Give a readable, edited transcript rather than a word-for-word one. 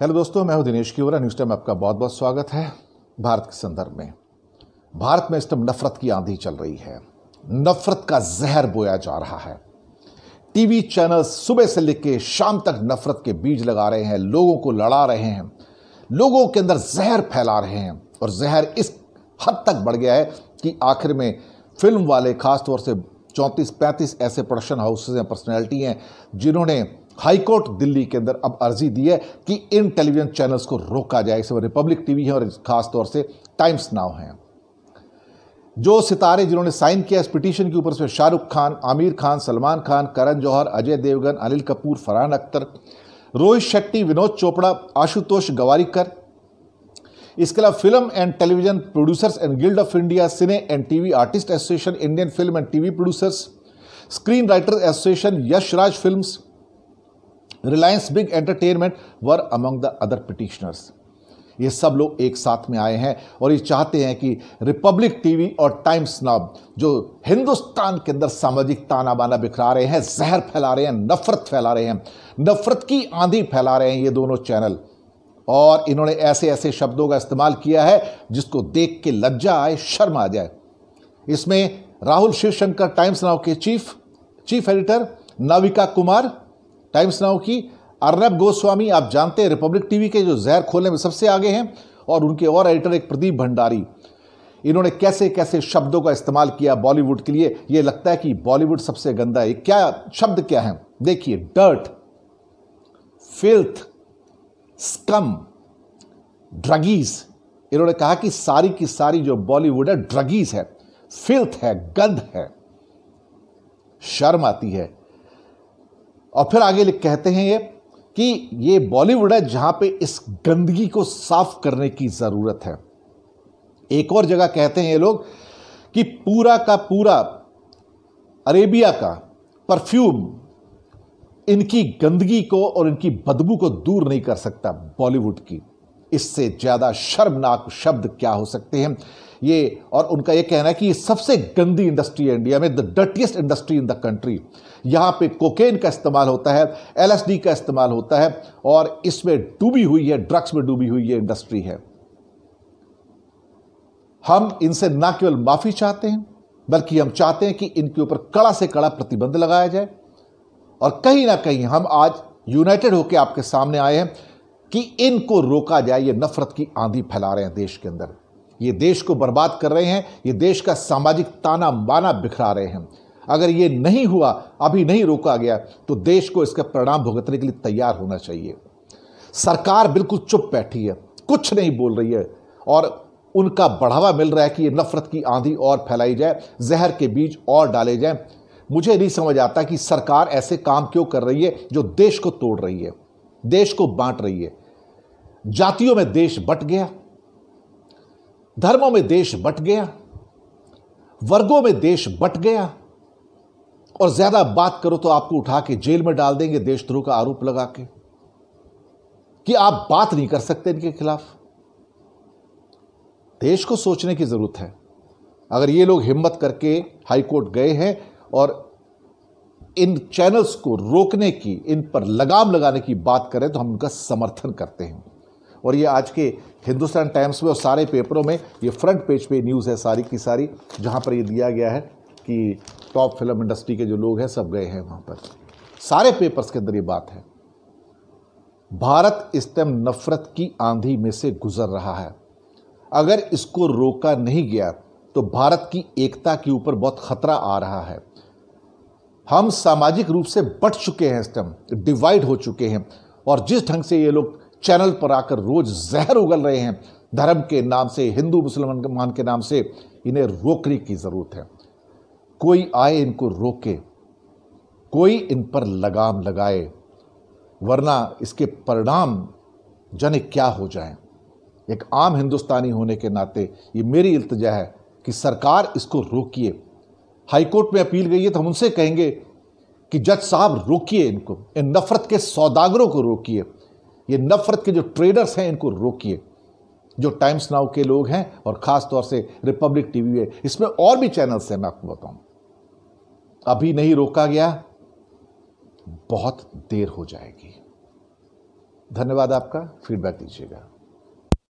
Hello दोस्तों, मैं हूं दिनेश किवरा। न्यूज़ टाइम में आपका बहुत बहुत स्वागत है। भारत के संदर्भ में भारत में इस टाइम नफरत की आंधी चल रही है। नफरत का जहर बोया जा रहा है। टीवी चैनल सुबह से लेकर शाम तक नफरत के बीज लगा रहे हैं, लोगों को लड़ा रहे हैं, लोगों के अंदर जहर फैला रहे हैं। और जहर इस हद तक बढ़ गया है कि आखिर में फिल्म वाले, खासतौर से 34-35 ऐसे प्रोडक्शन हाउसेज हैं, पर्सनैलिटी हैं, जिन्होंने हाईकोर्ट दिल्ली के अंदर अब अर्जी दी है कि इन टेलीविजन चैनल्स को रोका जाए। इसमें रिपब्लिक टीवी है और खासतौर से टाइम्स नाउ है। जो सितारे जिन्होंने साइन किया इस पिटीशन के ऊपर, शाहरुख खान, आमिर खान, सलमान खान, करण जौहर, अजय देवगन, अनिल कपूर, फरहान अख्तर, रोहित शेट्टी, विनोद चोपड़ा, आशुतोष गवारीकर, इसके अलावा film and television producers and guild of India, cine and TV artist association, Indian film and TV producers, screen writer association, Yashraj films, Reliance Big Entertainment were among the other petitioners. ये सब लोग एक साथ में आए हैं और ये चाहते हैं कि रिपब्लिक टीवी और टाइम्स नाउ, जो हिंदुस्तान के अंदर सामाजिक ताना बाना बिखरा रहे हैं, जहर फैला रहे हैं, नफरत फैला रहे हैं, नफरत की आंधी फैला रहे हैं ये दोनों चैनल। और इन्होंने ऐसे ऐसे शब्दों का इस्तेमाल किया है जिसको देख के लज्जा आए, शर्म आ जाए। इसमें राहुल शिवशंकर, टाइम्स नाउ के chief editor, Navika Kumar, times now की, अर्नब गोस्वामी, आप जानते हैं रिपब्लिक टीवी के जो जहर खोलने में सबसे आगे हैं, और उनके और एडिटर एक प्रदीप भंडारी। इन्होंने कैसे कैसे शब्दों का इस्तेमाल किया बॉलीवुड के लिए। ये लगता है कि बॉलीवुड सबसे गंदा है। क्या शब्द क्या है देखिए: डर्ट, फिल्थ, स्कम, ड्रगीज। इन्होंने कहा कि सारी की सारी जो बॉलीवुड है ड्रगीज है, फिल्थ है, गंध है। शर्म आती है। और फिर आगे कहते हैं ये कि ये बॉलीवुड है जहां पे इस गंदगी को साफ करने की जरूरत है। एक और जगह कहते हैं ये लोग कि पूरा का पूरा अरेबिया का परफ्यूम इनकी गंदगी को और इनकी बदबू को दूर नहीं कर सकता बॉलीवुड की। इससे ज्यादा शर्मनाक शब्द क्या हो सकते हैं ये। और उनका ये कहना है कि ये सबसे गंदी इंडस्ट्री है इंडिया में, the dirtiest industry in the country. यहां पे कोकेन का इस्तेमाल होता है, LSD का इस्तेमाल होता है, और इसमें डूबी हुई है, ड्रग्स में डूबी हुई ये इंडस्ट्री है। हम इनसे ना केवल माफी चाहते हैं, बल्कि हम चाहते हैं कि इनके ऊपर कड़ा से कड़ा प्रतिबंध लगाया जाए। और कहीं ना कहीं हम आज यूनाइटेड होकर आपके सामने आए हैं कि इनको रोका जाए। ये नफरत की आंधी फैला रहे हैं देश के अंदर, ये देश को बर्बाद कर रहे हैं, ये देश का सामाजिक ताना बाना बिखरा रहे हैं। अगर ये नहीं हुआ, अभी नहीं रोका गया, तो देश को इसका परिणाम भुगतने के लिए तैयार होना चाहिए। सरकार बिल्कुल चुप बैठी है, कुछ नहीं बोल रही है, और उनका बढ़ावा मिल रहा है कि ये नफरत की आंधी और फैलाई जाए, जहर के बीज और डाले जाएं। मुझे नहीं समझ आता कि सरकार ऐसे काम क्यों कर रही है जो देश को तोड़ रही है, देश को बांट रही है। जातियों में देश बंट गया, धर्मों में देश बंट गया, वर्गों में देश बंट गया, और ज्यादा बात करो तो आपको उठा के जेल में डाल देंगे देशद्रोह का आरोप लगा के कि आप बात नहीं कर सकते इनके खिलाफ। देश को सोचने की जरूरत है। अगर ये लोग हिम्मत करके हाईकोर्ट गए हैं और इन चैनल्स को रोकने की, इन पर लगाम लगाने की बात करें, तो हम उनका समर्थन करते हैं। और ये आज के हिंदुस्तान टाइम्स में और सारे पेपरों में ये फ्रंट पेज पे न्यूज़ है सारी की सारी, जहां पर ये दिया गया है कि टॉप फिल्म इंडस्ट्री के जो लोग हैं सब गए हैं वहां पर। सारे पेपर्स के अंदर ये बात है। भारत इस टाइम नफरत की आंधी में से गुजर रहा है। अगर इसको रोका नहीं गया तो भारत की एकता के ऊपर बहुत खतरा आ रहा है। हम सामाजिक रूप से बंट चुके हैं, इस टाइम डिवाइड हो चुके हैं। और जिस ढंग से ये लोग चैनल पर आकर रोज जहर उगल रहे हैं धर्म के नाम से, हिंदू मुसलमान के नाम से, इन्हें रोकने की जरूरत है। कोई आए इनको रोके, कोई इन पर लगाम लगाए, वरना इसके परिणाम जाने क्या हो जाएं। एक आम हिंदुस्तानी होने के नाते ये मेरी इल्तिजा है कि सरकार इसको रोकिए। हाईकोर्ट में अपील गई है तो हम उनसे कहेंगे कि जज साहब रोकिए इनको, इन नफरत के सौदागरों को रोकिए, ये नफरत के जो ट्रेडर्स हैं इनको रोकिए, जो टाइम्स नाउ के लोग हैं और खास तौर से रिपब्लिक टीवी है। इसमें और भी चैनल्स हैं, मैं आपको बताऊं। अभी नहीं रोका गया, बहुत देर हो जाएगी। धन्यवाद आपका, फीडबैक दीजिएगा।